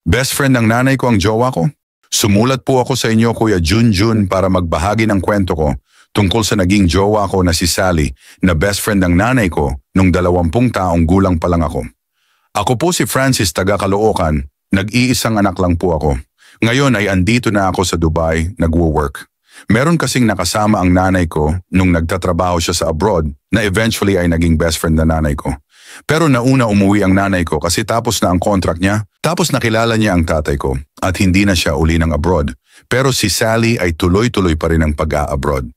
Best friend ng nanay ko ang jowa ko? Sumulat po ako sa inyo, Kuya Junjun, para magbahagi ng kwento ko tungkol sa naging jowa ko na si Sally na best friend ng nanay ko nung 20 taong gulang pa lang ako. Ako po si Francis, taga Caloocan. Nag-iisang anak lang po ako. Ngayon ay andito na ako sa Dubai, nagwo-work. Meron kasing nakasama ang nanay ko nung nagtatrabaho siya sa abroad na eventually ay naging best friend na nanay ko. Pero nauna umuwi ang nanay ko kasi tapos na ang contract niya, tapos nakilala niya ang tatay ko at hindi na siya uli ng abroad. Pero si Sally ay tuloy-tuloy pa rin ang pag-a-abroad.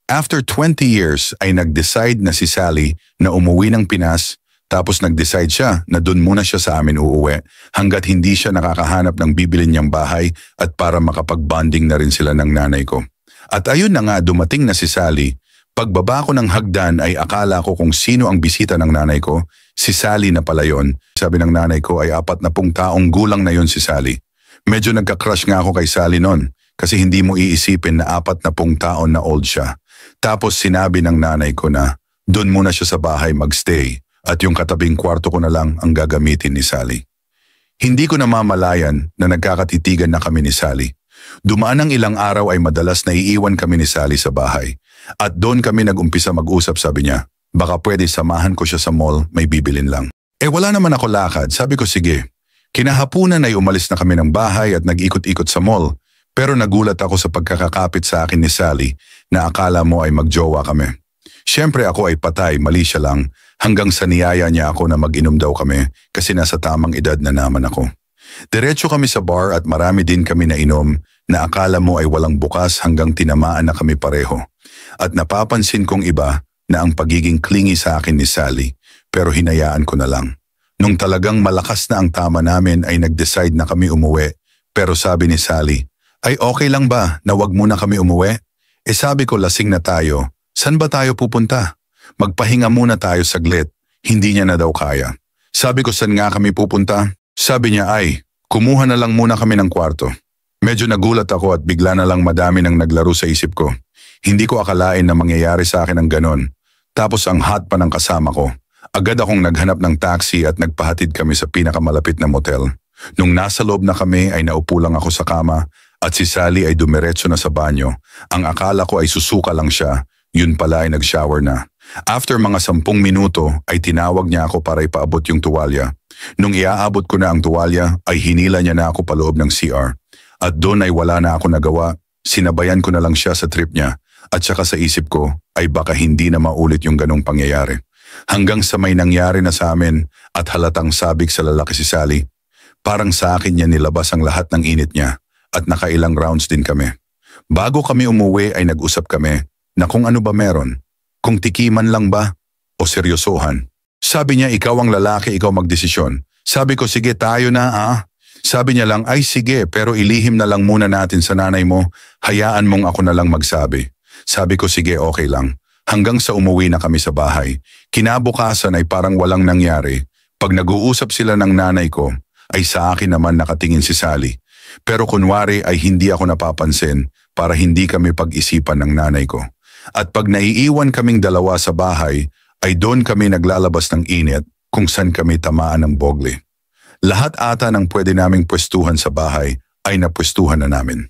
After 20 years ay nag-decide na si Sally na umuwi ng Pinas, tapos nag-decide siya na doon muna siya sa amin uuwi hanggat hindi siya nakakahanap ng bibilin niyang bahay at para makapag-bonding na rin sila ng nanay ko. At ayun na nga, dumating na si Sally. Pagbaba ko ng hagdan ay akala ko kung sino ang bisita ng nanay ko, si Sally na pala yon. Sabi ng nanay ko ay 40 taong gulang na yon si Sally. Medyo nagka-crush nga ako kay Sally noon kasi hindi mo iisipin na 40 taon na old siya. Tapos sinabi ng nanay ko na doon muna siya sa bahay magstay at yung katabing kwarto ko na lang ang gagamitin ni Sally. Hindi ko namamalayan na nagkakatitigan na kami ni Sally. Dumaan ng ilang araw ay madalas naiiwan kami ni Sally sa bahay. At doon kami nag-umpisa mag-usap, sabi niya. Baka pwede samahan ko siya sa mall, may bibilin lang. Wala naman ako lakad, sabi ko sige. Kinahapunan ay umalis na kami ng bahay at nag-ikot-ikot sa mall. Pero nagulat ako sa pagkakakapit sa akin ni Sally na akala mo ay magjowa kami. Siyempre ako ay patay, mali siya lang, hanggang sa niyaya niya ako na mag-inom daw kami kasi nasa tamang edad na naman ako. Diretso kami sa bar at marami din kami na inom na akala mo ay walang bukas hanggang tinamaan na kami pareho. At napapansin kong iba na ang pagiging clingy sa akin ni Sally pero hinayaan ko na lang. Nung talagang malakas na ang tama namin ay nag-decide na kami umuwi pero sabi ni Sally, ay okay lang ba na wag muna kami umuwi? Sabi ko lasing na tayo, saan ba tayo pupunta? Magpahinga muna tayo saglit, hindi niya na daw kaya. Sabi ko saan nga kami pupunta? Sabi niya ay, kumuha na lang muna kami ng kwarto. Medyo nagulat ako at bigla na lang madami nang naglaro sa isip ko. Hindi ko akalain na mangyayari sa akin ang ganon. Tapos ang hot pa ng kasama ko. Agad akong naghanap ng taxi at nagpahatid kami sa pinakamalapit na motel. Nung nasa loob na kami ay naupo lang ako sa kama at si Sally ay dumiretso na sa banyo. Ang akala ko ay susuka lang siya, yun pala ay nag-shower na. After mga 10 minuto ay tinawag niya ako para ipaabot yung tuwalya. Nung iaabot ko na ang tuwalya ay hinila niya na ako paloob ng CR. At doon ay wala na ako nagawa, sinabayan ko na lang siya sa trip niya at saka sa isip ko ay baka hindi na maulit yung ganong pangyayari. Hanggang sa may nangyari na sa amin at halatang sabik sa lalaki si Sally. Parang sa akin niya nilabas ang lahat ng init niya at nakailang rounds din kami. Bago kami umuwi ay nag-usap kami na kung ano ba meron, kung tikiman lang ba o seryosohan. Sabi niya ikaw ang lalaki, ikaw magdesisyon. Sabi ko sige tayo na Sabi niya lang ay sige pero ilihim na lang muna natin sa nanay mo, hayaan mong ako na lang magsabi. Sabi ko sige okay lang. Hanggang sa umuwi na kami sa bahay. Kinabukasan ay parang walang nangyari. Pag nag-uusap sila ng nanay ko, ay sa akin naman nakatingin si Sally. Pero kunwari ay hindi ako napapansin para hindi kami pag-isipan ng nanay ko. At pag naiiwan kaming dalawa sa bahay, ay doon kami naglalabas ng init kung saan kami tamaan ng bogle. Lahat ata ng pwede naming pwestuhan sa bahay ay napwestuhan na namin.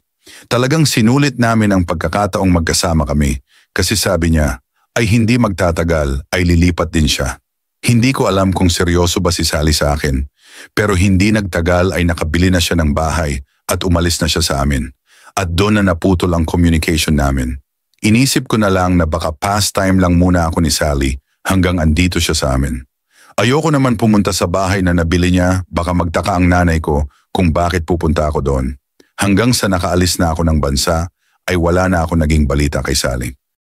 Talagang sinulit namin ang pagkakataong magkasama kami kasi sabi niya ay hindi magtatagal ay lilipat din siya. Hindi ko alam kung seryoso ba si Sally sa akin pero hindi nagtagal ay nakabili na siya ng bahay at umalis na siya sa amin. At doon na naputol ang communication namin. Inisip ko na lang na baka pastime lang muna ako ni Sally hanggang andito siya sa amin. Ayoko naman pumunta sa bahay na nabili niya, baka magtaka ang nanay ko kung bakit pupunta ako doon. Hanggang sa nakaalis na ako ng bansa, ay wala na ako naging balita kay Sally.